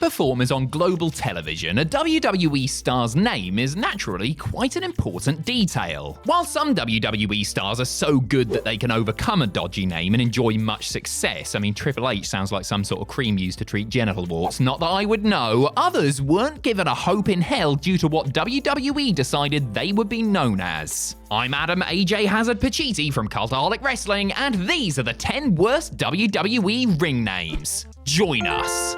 performers on global television, a WWE star's name is naturally quite an important detail. While some WWE stars are so good that they can overcome a dodgy name and enjoy much success, I mean, Triple H sounds like some sort of cream used to treat genital warts, not that I would know, others weren't given a hope in hell due to what WWE decided they would be known as. I'm Adam AJ Hazard Pacitti from Cultaholic Wrestling, and these are the 10 worst WWE ring names. Join us.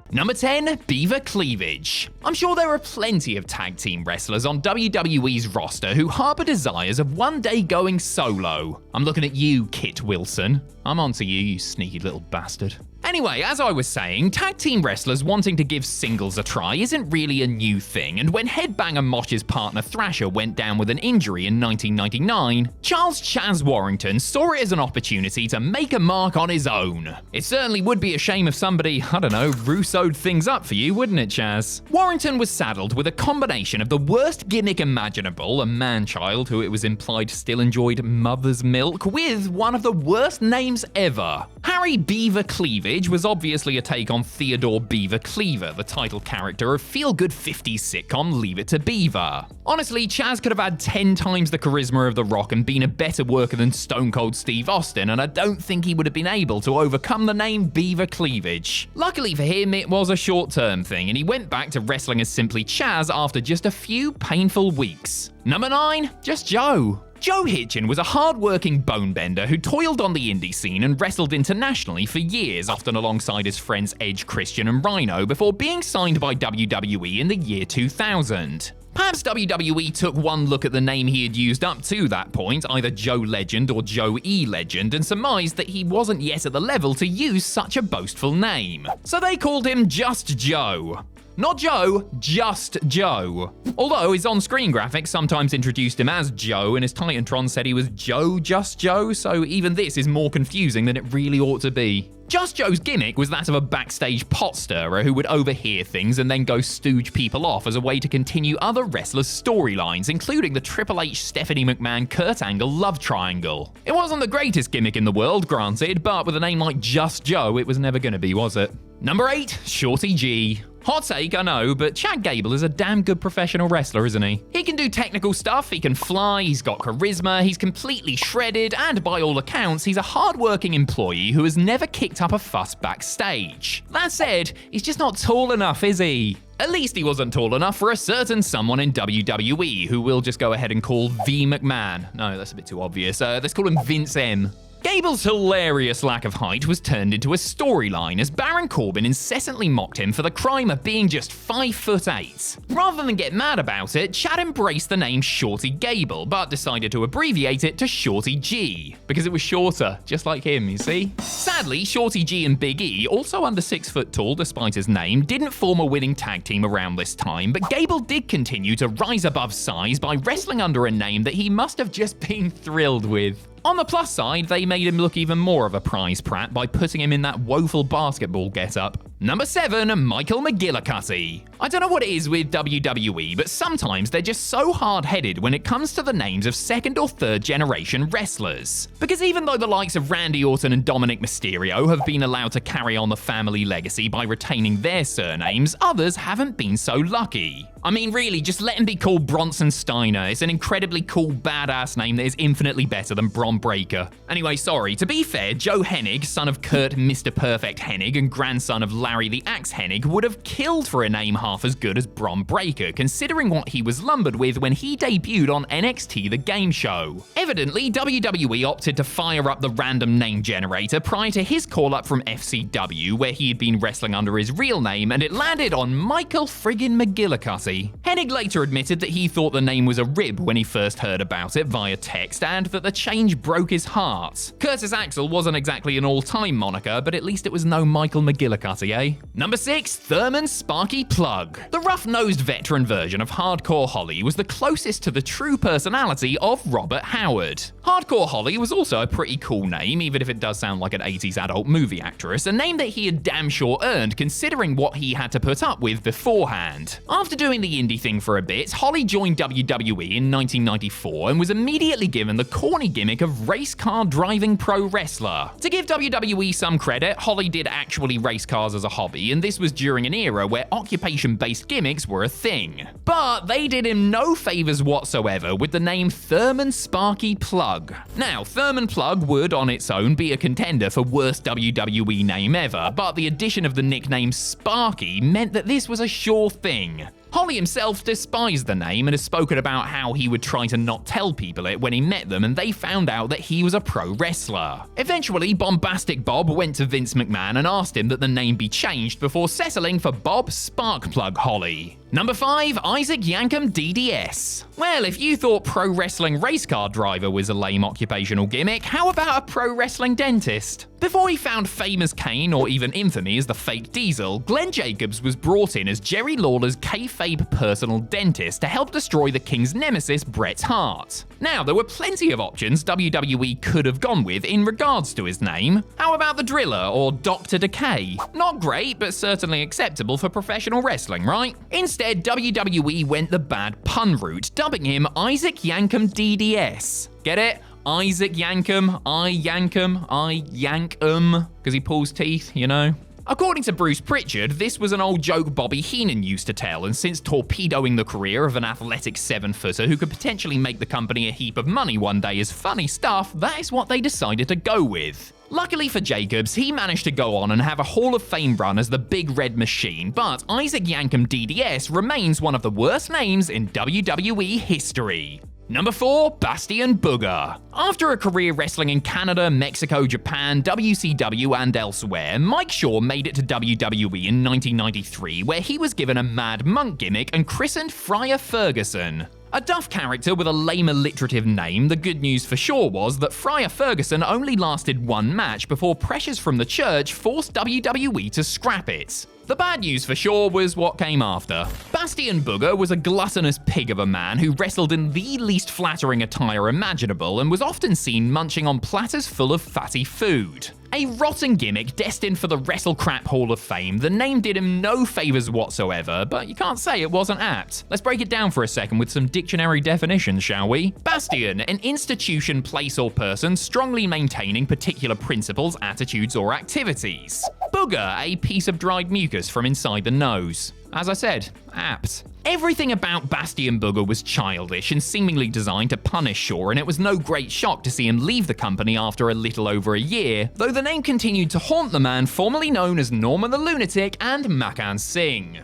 Number 10, Beaver Cleavage. I'm sure there are plenty of tag team wrestlers on WWE's roster who harbor desires of one day going solo. I'm looking at you, Kit Wilson. I'm onto you, you sneaky little bastard. Anyway, as I was saying, tag team wrestlers wanting to give singles a try isn't really a new thing, and when Headbanger Mosh's partner Thrasher went down with an injury in 1999, Charles Chaz Warrington saw it as an opportunity to make a mark on his own. It certainly would be a shame if somebody, I don't know, Russo'd things up for you, wouldn't it, Chaz? Warrington was saddled with a combination of the worst gimmick imaginable, a man-child who it was implied still enjoyed mother's milk, with one of the worst names ever. Harry Beaver Cleavage was obviously a take on Theodore Beaver Cleaver, the title character of feel-good 50s sitcom Leave It to Beaver. Honestly, Chaz could have had 10 times the charisma of The Rock and been a better worker than Stone Cold Steve Austin, and I don't think he would have been able to overcome the name Beaver Cleavage. Luckily for him, it was a short-term thing, and he went back to wrestling as simply Chaz after just a few painful weeks. Number 9, just Joe. Joe Hitchin was a hard-working bonebender who toiled on the indie scene and wrestled internationally for years, often alongside his friends Edge, Christian, and Rhino, before being signed by WWE in the year 2000. Perhaps WWE took one look at the name he had used up to that point, either Joe Legend or Joe E. Legend, and surmised that he wasn't yet at the level to use such a boastful name. So they called him Just Joe. Not Joe, just Joe. Although his on-screen graphics sometimes introduced him as Joe, and his Titantron said he was Joe Just Joe, so even this is more confusing than it really ought to be. Just Joe's gimmick was that of a backstage pot stirrer who would overhear things and then go stooge people off as a way to continue other wrestlers' storylines, including the Triple H, Stephanie McMahon, Kurt Angle love triangle. It wasn't the greatest gimmick in the world, granted, but with a name like Just Joe, it was never gonna be, was it? Number 8, Shorty G. Hot take, I know, but Chad Gable is a damn good professional wrestler, isn't he? He can do technical stuff, he can fly, he's got charisma, he's completely shredded, and by all accounts, he's a hard-working employee who has never kicked up a fuss backstage. That said, he's just not tall enough, is he? At least he wasn't tall enough for a certain someone in WWE, who we'll just go ahead and call V. McMahon. No, that's a bit too obvious. Let's call him Vince M. Gable's hilarious lack of height was turned into a storyline as Baron Corbin incessantly mocked him for the crime of being just 5'8". Rather than get mad about it, Chad embraced the name Shorty Gable, but decided to abbreviate it to Shorty G, because it was shorter, just like him, you see? Sadly, Shorty G and Big E, also under 6 foot tall despite his name, didn't form a winning tag team around this time, but Gable did continue to rise above size by wrestling under a name that he must have just been thrilled with. On the plus side, they made him look even more of a prize prat by putting him in that woeful basketball getup. Number 7, Michael McGillicy. I don't know what it is with WWE, but sometimes they're just so hard-headed when it comes to the names of second or third generation wrestlers. Because even though the likes of Randy Orton and Dominic Mysterio have been allowed to carry on the family legacy by retaining their surnames, others haven't been so lucky. I mean, really, just let him be called Bronson Steiner. It's an incredibly cool, badass name that is infinitely better than Bron Breakker. Anyway, sorry, to be fair, Joe Hennig, son of Kurt Mr. Perfect Hennig and grandson of Larry the Axe Hennig, would have killed for a name half as good as Bron Breakker, considering what he was lumbered with when he debuted on NXT The Game Show. Evidently, WWE opted to fire up the random name generator prior to his call-up from FCW, where he had been wrestling under his real name, and it landed on Michael friggin' McGillicuddy. Hennig later admitted that he thought the name was a rib when he first heard about it via text, and that the change broke his heart. Curtis Axel wasn't exactly an all-time moniker, but at least it was no Michael McGillicuddy, eh? Number 6, Thurman Sparky Plug. The rough-nosed veteran version of Hardcore Holly was the closest to the true personality of Robert Howard. Hardcore Holly was also a pretty cool name, even if it does sound like an 80s adult movie actress, a name that he had damn sure earned considering what he had to put up with beforehand. After doing doing the indie thing for a bit, Holly joined WWE in 1994 and was immediately given the corny gimmick of race car driving pro wrestler. To give WWE some credit, Holly did actually race cars as a hobby, and this was during an era where occupation-based gimmicks were a thing. But they did him no favors whatsoever with the name Thurman Sparky Plug. Now, Thurman Plug would, on its own, be a contender for worst WWE name ever, but the addition of the nickname Sparky meant that this was a sure thing. Holly himself despised the name and has spoken about how he would try to not tell people it when he met them and they found out that he was a pro wrestler. Eventually, Bombastic Bob went to Vince McMahon and asked him that the name be changed before settling for Bob Sparkplug Holly. Number 5, Isaac Yankham DDS. Well, if you thought pro wrestling race car driver was a lame occupational gimmick, how about a pro wrestling dentist? Before he found fame as Kane or even infamy as the fake Diesel, Glenn Jacobs was brought in as Jerry Lawler's kayfabe personal dentist to help destroy the King's nemesis Bret Hart. Now, there were plenty of options WWE could have gone with in regards to his name. How about the Driller or Dr. Decay? Not great, but certainly acceptable for professional wrestling, right? Instead, WWE went the bad pun route, dubbing him Isaac Yankham DDS. Get it? Isaac Yankem, I yank 'em, because he pulls teeth, you know? According to Bruce Pritchard, this was an old joke Bobby Heenan used to tell, and since torpedoing the career of an athletic 7-footer who could potentially make the company a heap of money one day is funny stuff, that is what they decided to go with. Luckily for Jacobs, he managed to go on and have a Hall of Fame run as the Big Red Machine, but Isaac Yankem DDS remains one of the worst names in WWE history. Number 4, Bastian Booger. After a career wrestling in Canada, Mexico, Japan, WCW, and elsewhere, Mike Shaw made it to WWE in 1993, where he was given a Mad Monk gimmick and christened Friar Ferguson. A duff character with a lame alliterative name, the good news for Shaw was that Friar Ferguson only lasted one match before pressures from the church forced WWE to scrap it. The bad news for Shaw was what came after. Bastian Booger was a gluttonous pig of a man who wrestled in the least flattering attire imaginable and was often seen munching on platters full of fatty food. A rotten gimmick destined for the WrestleCrap Hall of Fame, the name did him no favors whatsoever, but you can't say it wasn't apt. Let's break it down for a second with some dictionary definitions, shall we? Bastion, an institution, place, or person strongly maintaining particular principles, attitudes, or activities. Booger, a piece of dried mucus from inside the nose. As I said, apt. Everything about Bastian Booger was childish and seemingly designed to punish Shaw, and it was no great shock to see him leave the company after a little over a year, though the name continued to haunt the man formerly known as Norman the Lunatic and Makan Singh.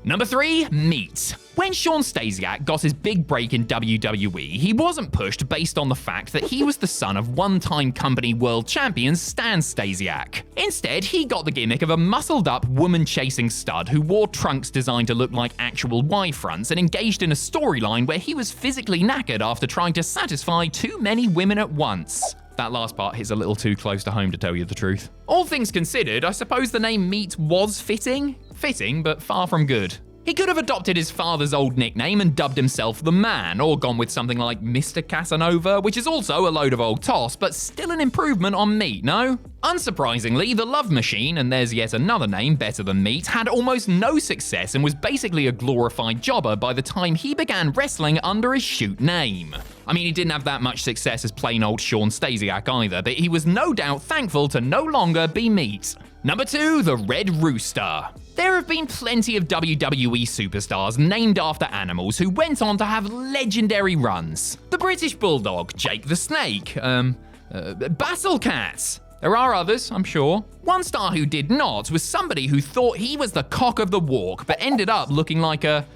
Number 3, Meat. When Shawn Stasiak got his big break in WWE, he wasn't pushed based on the fact that he was the son of one-time company world champion Stan Stasiak. Instead, he got the gimmick of a muscled-up, woman-chasing stud who wore trunks designed to look like actual Y-fronts and engaged in a storyline where he was physically knackered after trying to satisfy too many women at once. That last part hits a little too close to home to tell you the truth. All things considered, I suppose the name Meat was fitting. Fitting, but far from good. He could have adopted his father's old nickname and dubbed himself the Man, or gone with something like Mr. Casanova, which is also a load of old toss, but still an improvement on Meat, no? Unsurprisingly, the Love Machine, and there's yet another name better than Meat, had almost no success and was basically a glorified jobber by the time he began wrestling under his shoot name. I mean, he didn't have that much success as plain old Shawn Stasiak either, but he was no doubt thankful to no longer be Meat. Number 2, the Red Rooster. There have been plenty of WWE superstars named after animals who went on to have legendary runs. The British Bulldog, Jake the Snake, Battle Cats. There are others, I'm sure. One star who did not was somebody who thought he was the cock of the walk, but ended up looking like a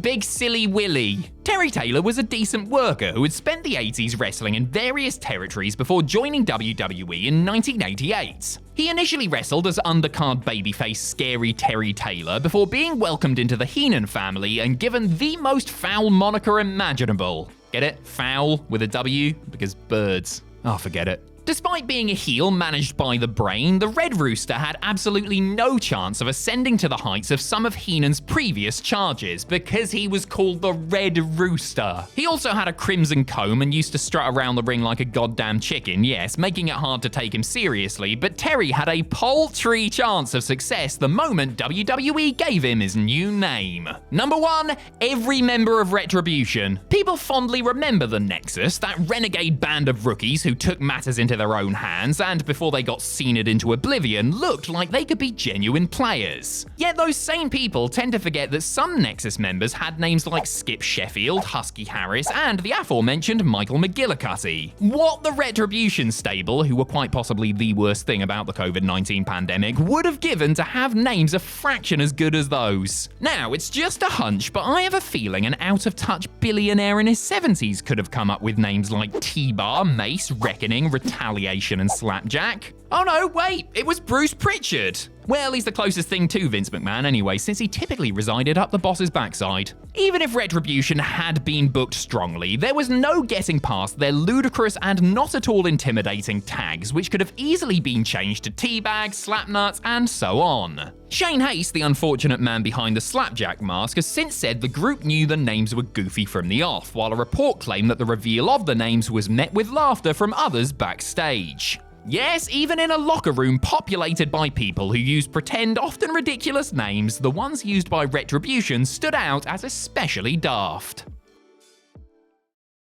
big silly willy. Terry Taylor was a decent worker who had spent the 80s wrestling in various territories before joining WWE in 1988. He initially wrestled as undercard babyface Scary Terry Taylor before being welcomed into the Heenan family and given the most foul moniker imaginable. Get it? Foul with a W? Because birds. Oh, forget it. Despite being a heel managed by the Brain, the Red Rooster had absolutely no chance of ascending to the heights of some of Heenan's previous charges because he was called the Red Rooster. He also had a crimson comb and used to strut around the ring like a goddamn chicken, yes, making it hard to take him seriously, but Terry had a paltry chance of success the moment WWE gave him his new name. Number 1, every member of Retribution. People fondly remember the Nexus, that renegade band of rookies who took matters into their own hands and, before they got sened into oblivion, looked like they could be genuine players. Yet those same people tend to forget that some Nexus members had names like Skip Sheffield, Husky Harris, and the aforementioned Michael McGillicy. What the Retribution stable, who were quite possibly the worst thing about the COVID-19 pandemic, would have given to have names a fraction as good as those. Now, it's just a hunch, but I have a feeling an out-of-touch billionaire in his 70s could have come up with names like T-Bar, Mace, Reckoning, Retaliation, and Slapjack. Oh no, wait, it was Bruce Pritchard. Well, he's the closest thing to Vince McMahon anyway, since he typically resided up the boss's backside. Even if Retribution had been booked strongly, there was no getting past their ludicrous and not at all intimidating tags, which could have easily been changed to Teabag, Slapnuts, and so on. Shane Haste, the unfortunate man behind the Slapjack mask, has since said the group knew the names were goofy from the off, while a report claimed that the reveal of the names was met with laughter from others backstage. Yes, even in a locker room populated by people who use pretend, often ridiculous names, the ones used by Retribution stood out as especially daft.